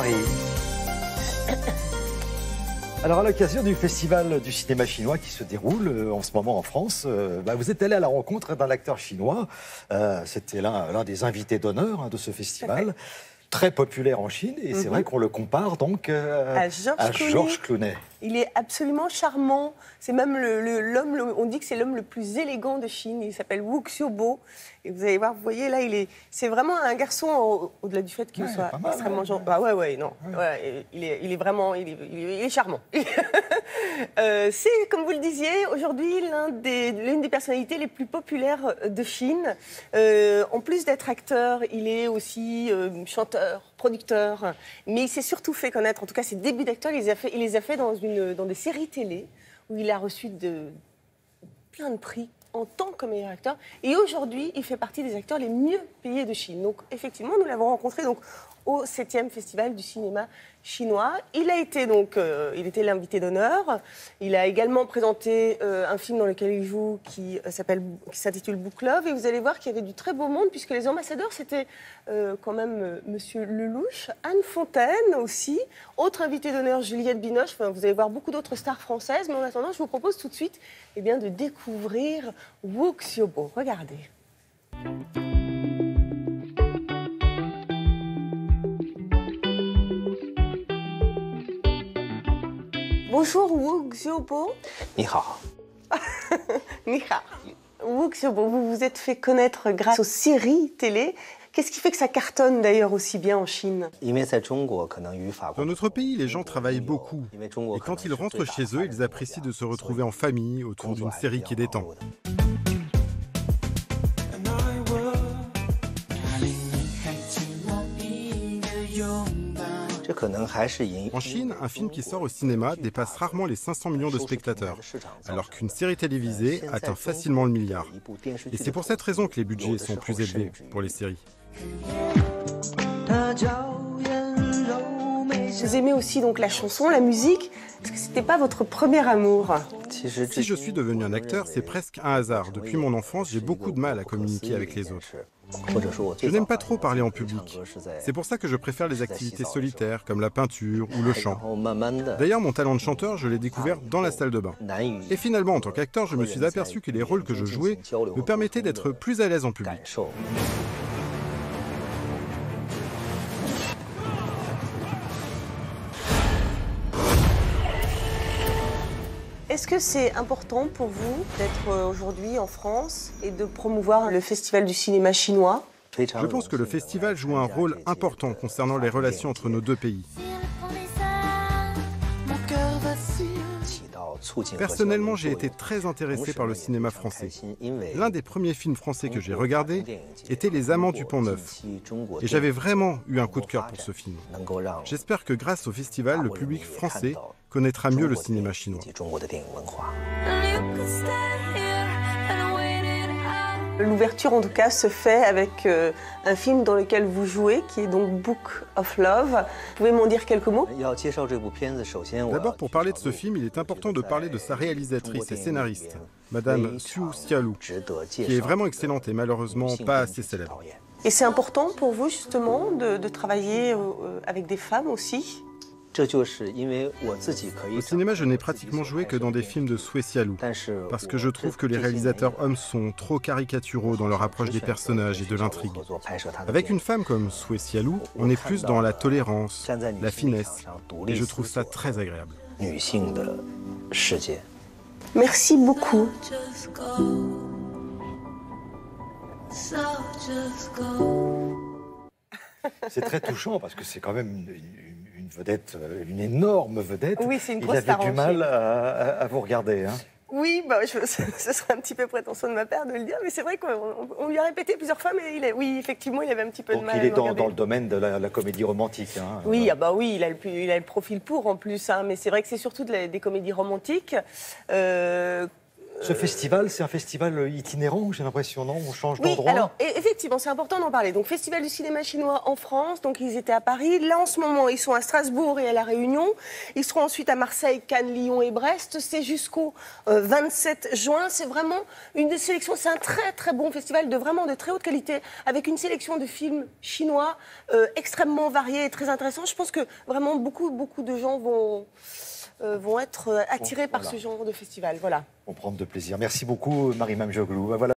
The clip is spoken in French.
Paris. Alors, à l'occasion du Festival du cinéma chinois qui se déroule en ce moment en France, vous êtes allé à la rencontre d'un acteur chinois. C'était l'un des invités d'honneur de ce festival, très populaire en Chine. Et c'est vrai qu'on le compare donc à George Clooney. Il est absolument charmant. C'est même l'homme, on dit que c'est l'homme le plus élégant de Chine. Il s'appelle Wu Xiaobo. Et vous allez voir, vous voyez, là, c'est vraiment un garçon, au-delà du fait qu'il soit extrêmement gentil. Il est charmant. C'est, comme vous le disiez, aujourd'hui l'une des personnalités les plus populaires de Chine. En plus d'être acteur, il est aussi chanteur, producteur. Mais il s'est surtout fait connaître, en tout cas ses débuts d'acteur, il les a fait dans des séries télé où il a reçu plein de prix en tant que meilleur acteur. Et aujourd'hui, il fait partie des acteurs les mieux payés de Chine. Donc, effectivement, nous l'avons rencontré au 7e Festival du cinéma chinois. Il était l'invité d'honneur. Il a également présenté un film dans lequel il joue qui s'intitule Book Love. Et vous allez voir qu'il y avait du très beau monde, puisque les ambassadeurs, c'était quand même Monsieur Lelouch, Anne Fontaine aussi, autre invité d'honneur, Juliette Binoche. Enfin, vous allez voir beaucoup d'autres stars françaises. Mais en attendant, je vous propose tout de suite de découvrir Wu Xiaobo. Regardez. Bonjour Wu Xiaobo. Ni hao. Ni hao. Wu Xiaobo, vous vous êtes fait connaître grâce aux séries télé. Qu'est-ce qui fait que ça cartonne d'ailleurs aussi bien en Chine? Dans notre pays, les gens travaillent beaucoup. Et quand ils rentrent chez eux, ils apprécient de se retrouver en famille autour d'une série qui détend. En Chine, un film qui sort au cinéma dépasse rarement les 500 millions de spectateurs, alors qu'une série télévisée atteint facilement le milliard. Et c'est pour cette raison que les budgets sont plus élevés pour les séries. Vous aimez aussi donc la chanson, la musique. Est-ce que c'était pas votre premier amour? Si je suis devenu un acteur, c'est presque un hasard. Depuis mon enfance, j'ai beaucoup de mal à communiquer avec les autres. Je n'aime pas trop parler en public. C'est pour ça que je préfère les activités solitaires, comme la peinture ou le chant. D'ailleurs, mon talent de chanteur, je l'ai découvert dans la salle de bain. Et finalement, en tant qu'acteur, je me suis aperçu que les rôles que je jouais me permettaient d'être plus à l'aise en public. Est-ce que c'est important pour vous d'être aujourd'hui en France et de promouvoir le Festival du cinéma chinois? Je pense que le festival joue un rôle important concernant les relations entre nos deux pays. Personnellement, j'ai été très intéressé par le cinéma français. L'un des premiers films français que j'ai regardé était Les Amants du Pont-Neuf. Et j'avais vraiment eu un coup de cœur pour ce film. J'espère que grâce au festival, le public français connaîtra mieux le cinéma chinois. L'ouverture, en tout cas, se fait avec un film dans lequel vous jouez, qui est donc Book of Love. Vous pouvez m'en dire quelques mots? D'abord, pour parler de ce film, il est important de parler de sa réalisatrice et scénariste, Madame Xu Xiaolu, qui est vraiment excellente et malheureusement pas assez célèbre. Et c'est important pour vous, justement, de travailler avec des femmes aussi? Au cinéma, je n'ai pratiquement joué que dans des films de Xu Xiaolu, parce que je trouve que les réalisateurs hommes sont trop caricaturaux dans leur approche des personnages et de l'intrigue. Avec une femme comme Xu Xiaolu, on est plus dans la tolérance, la finesse, et je trouve ça très agréable. Merci beaucoup. C'est très touchant parce que c'est quand même une vedette, une énorme vedette. Oui, c'est une grosse Il avait du mal à vous regarder. Hein. Oui, ce serait un petit peu prétentieux de ma part de le dire, mais c'est vrai qu'on lui a répété plusieurs fois, mais oui, effectivement, il avait un petit peu de mal. Donc il est dans le domaine de la comédie romantique. Hein. Oui, oui, il a le profil pour en plus, hein, mais c'est vrai que c'est surtout des comédies romantiques. Ce festival, c'est un festival itinérant, j'ai l'impression, non? On change Oui, d'endroit. alors, effectivement, c'est important d'en parler. Donc, Festival du cinéma chinois en France, donc ils étaient à Paris. Là, en ce moment, ils sont à Strasbourg et à La Réunion. Ils seront ensuite à Marseille, Cannes, Lyon et Brest. C'est jusqu'au 27 juin. C'est vraiment une sélection, c'est un très, très bon festival de très haute qualité, avec une sélection de films chinois extrêmement variés et très intéressants. Je pense que vraiment beaucoup de gens vont être attirés par ce genre de festival. Voilà. On prend de plaisir. Merci beaucoup, Marie-Mame Joglou. Voilà.